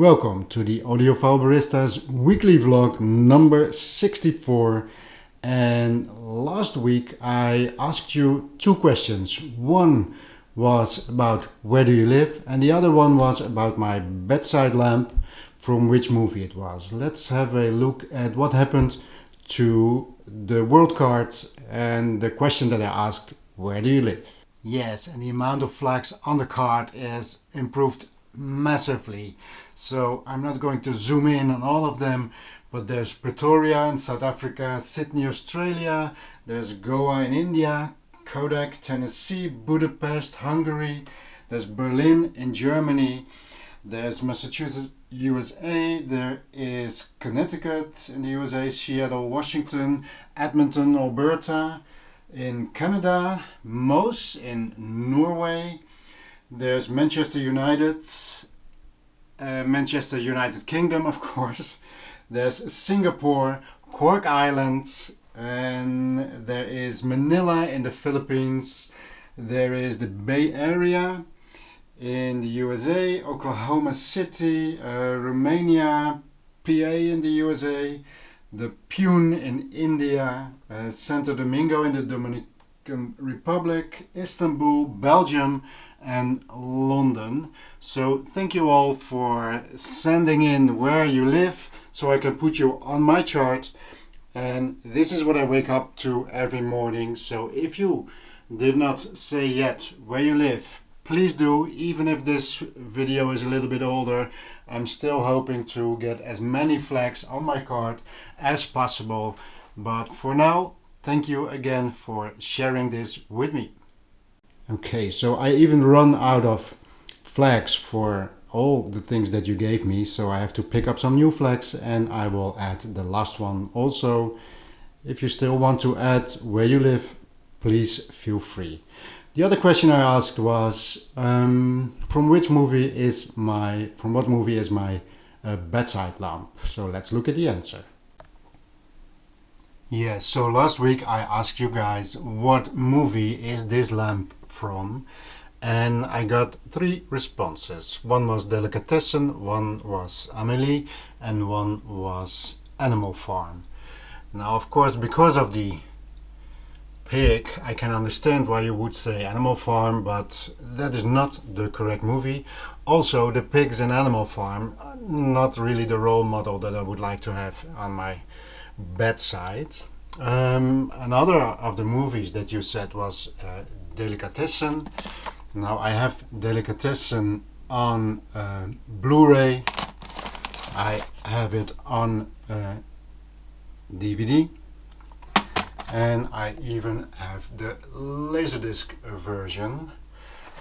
Welcome to the Audiophile Barista's weekly vlog number 64. And last week I asked you two questions. One was about where do you live, and the other one was about my bedside lamp, from which movie it was. Let's have a look at what happened to the world cards and the question that I asked, where do you live? Yes, and the amount of flags on the card is improved massively. So I'm not going to zoom in on all of them, but there's Pretoria in South Africa, Sydney, Australia, there's Goa in India, Kodak, Tennessee, Budapest, Hungary, there's Berlin in Germany, there's Massachusetts, USA, there is Connecticut in the USA, Seattle, Washington, Edmonton, Alberta, in Canada, Moss in Norway, there's Manchester United, Manchester United Kingdom, of course, there's Singapore, Cork Island, and there is Manila in the Philippines, there is the Bay Area in the USA, Oklahoma City, Romania, PA in the USA, the Pune in India, Santo Domingo in the Dominican Republic, Istanbul, Belgium, and London. So thank you all for sending in where you live so I can put you on my chart. And this is what I wake up to every morning. So if you did not say yet where you live, please do. Even if this video is a little bit older, I'm still hoping to get as many flags on my card as possible. But for now, thank you again for sharing this with me. Okay, so I even run out of flags for all the things that you gave me, so I have to pick up some new flags, and I will add the last one also. If you still want to add where you live, please feel free. The other question I asked was from what movie is my bedside lamp? So let's look at the answer. Yes, so last week I asked you guys what movie is this lamp from, and I got three responses. One was Delicatessen, one was Amelie, and one was Animal Farm. Now, of course, because of the pig, I can understand why you would say Animal Farm, but that is not the correct movie. Also, the pigs in Animal Farm are not really the role model that I would like to have on my bedside. Another of the movies that you said was Delicatessen. Now I have Delicatessen on Blu-ray, I have it on DVD, and I even have the Laserdisc version.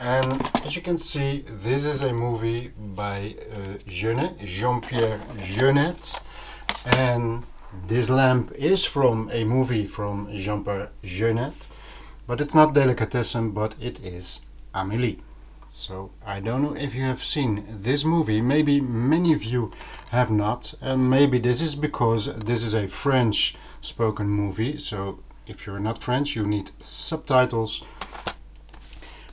And as you can see, this is a movie by Jeunet, Jean-Pierre Jeunet, and this lamp is from a movie from Jean-Pierre Jeunet, but it's not Delicatessen, but it is Amelie. So I don't know if you have seen this movie. Maybe many of you have not, and maybe this is because this is a French spoken movie, so if you're not French you need subtitles.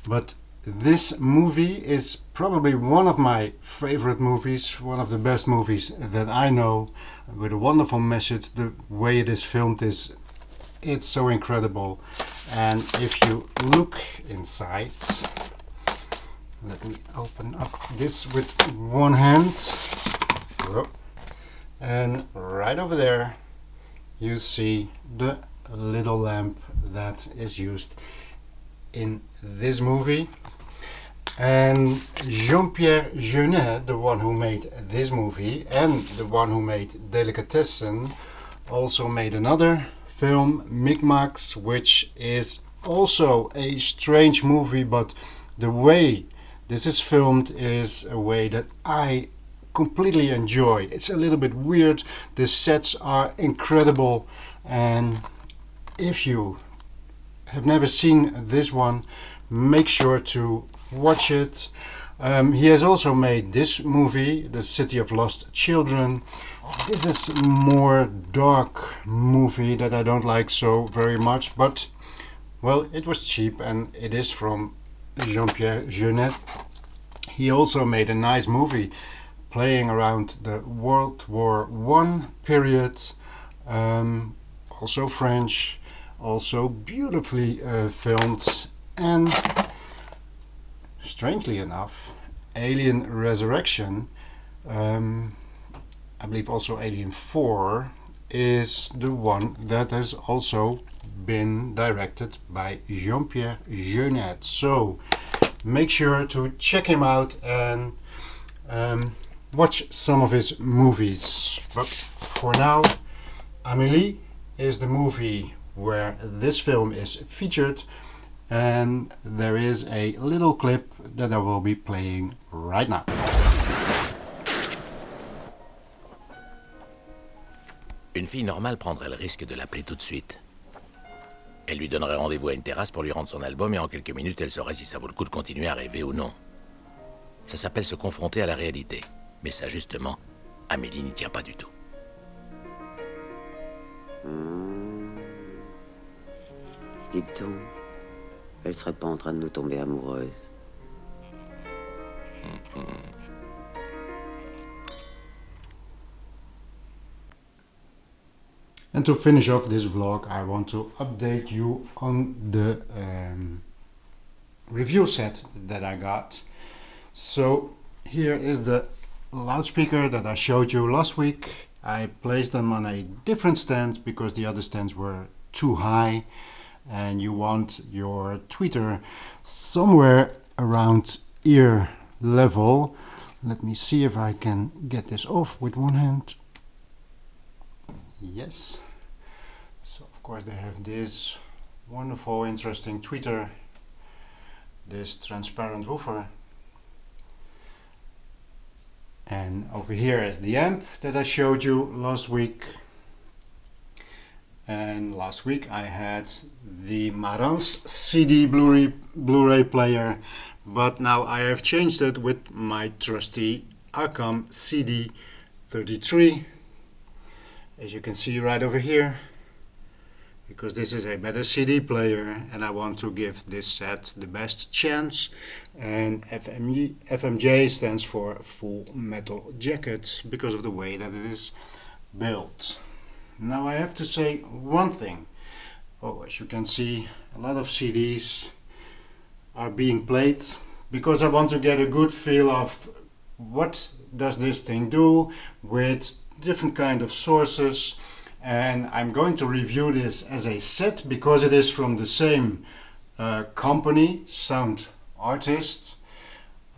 But this movie is probably one of my favorite movies, one of the best movies that I know, with a wonderful message. The way it is filmed it's so incredible. And if you look inside, let me open up this with one hand. Whoa. And right over there you see the little lamp that is used in this movie. And Jean-Pierre Jeunet, the one who made this movie and the one who made Delicatessen, also made another film, Micmacs, which is also a strange movie, but the way this is filmed is a way that I completely enjoy. It's a little bit weird, the sets are incredible, and if you have never seen this one, make sure to watch it. He has also made this movie, The City of Lost Children. This is more dark movie that I don't like so very much, but well, it was cheap and it is from Jean-Pierre Jeunet. He also made a nice movie playing around the World War I period, also French, also beautifully filmed, and strangely enough, Alien Resurrection, I believe also Alien 4, is the one that has also been directed by Jean-Pierre Jeunet. So make sure to check him out and watch some of his movies. But for now, Amelie is the movie where this film is featured, and there is a little clip that I will be playing right now. Une fille normale prendrait le risque de l'appeler tout de suite. Elle lui donnerait rendez-vous à une terrasse pour lui rendre son album et en quelques minutes elle saurait si ça vaut le coup de continuer à rêver ou non. Ça s'appelle se confronter à la réalité. Mais ça justement, Amélie n'y tient pas du tout. Dites-donc, elle serait pas en train de nous tomber amoureuse. And to finish off this vlog, I want to update you on the review set that I got. So here is the loudspeaker that I showed you last week. I placed them on a different stand because the other stands were too high, and you want your tweeter somewhere around ear level. Let me see if I can get this off with one hand. Yes. So of course they have this wonderful, interesting tweeter, this transparent woofer, and over here is the amp that I showed you last week. And last week I had the Marantz CD Blu-ray player, but now I have changed it with my trusty Arcam CD33, as you can see right over here, because this is a better CD player and I want to give this set the best chance. And FMJ stands for Full Metal Jacket because of the way that it is built. Now I have to say one thing. Oh, as you can see, a lot of CDs are being played because I want to get a good feel of what does this thing do with different kind of sources. And I'm going to review this as a set because it is from the same company, SoundArtist.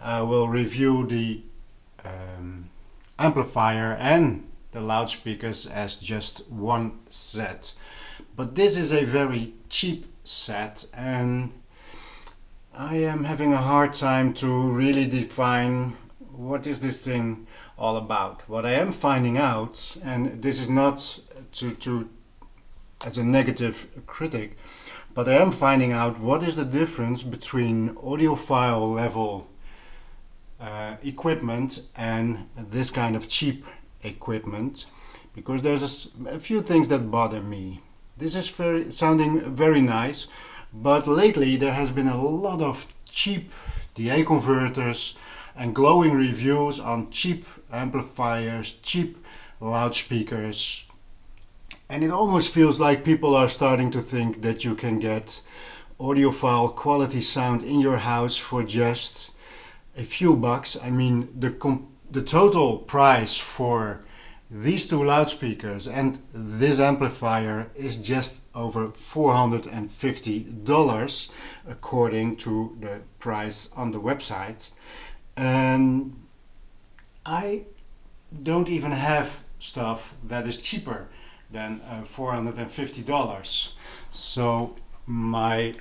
I will review the amplifier and the loudspeakers as just one set. But this is a very cheap set and I am having a hard time to really define what is this thing all about. What I am finding out, and this is not to as a negative critic, but I am finding out what is the difference between audiophile level equipment and this kind of cheap equipment, because there's a few things that bother me. This is sounding very nice, but lately there has been a lot of cheap DA converters and glowing reviews on cheap amplifiers, cheap loudspeakers, and it almost feels like people are starting to think that you can get audiophile quality sound in your house for just a few bucks. I mean, the total price for these two loudspeakers and this amplifier is just over $450 according to the price on the website, and I don't even have stuff that is cheaper than $450. So my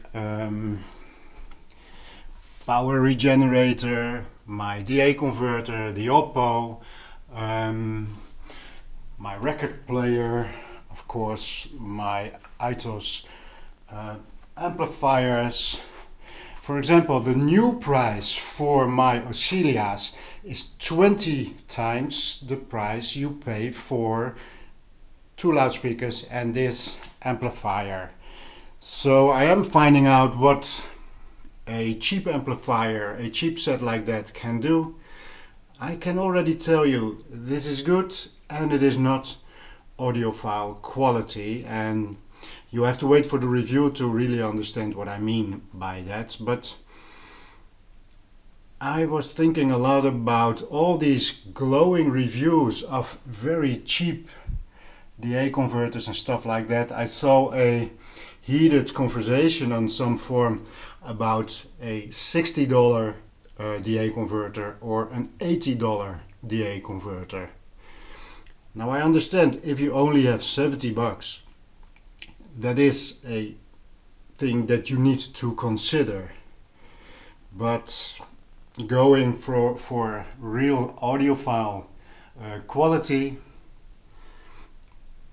power regenerator, my DA converter, the Oppo, my record player, of course my Itos amplifiers. For example, the new price for my Oscillias is 20 times the price you pay for two loudspeakers and this amplifier. So I am finding out what a cheap amplifier, a cheap set like that can do. I can already tell you this is good and it is not audiophile quality, and you have to wait for the review to really understand what I mean by that. But I was thinking a lot about all these glowing reviews of very cheap DA converters and stuff like that. I saw a heated conversation on some forum about a $60 DA converter or an $80 DA converter. Now I understand if you only have 70 bucks, that is a thing that you need to consider. But going for real audiophile quality,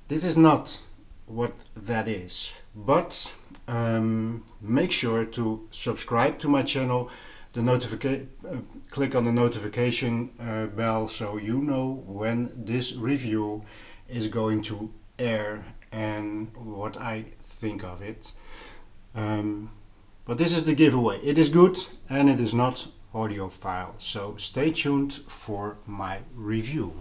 this is not what that is. But make sure to subscribe to my channel, click on the notification bell so you know when this review is going to air and what I think of it. But this is the giveaway. It is good and it is not audiophile, so stay tuned for my review.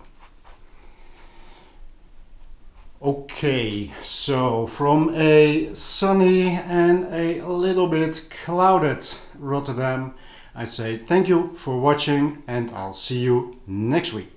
Okay, so from a sunny and a little bit clouded Rotterdam, I say thank you for watching and I'll see you next week.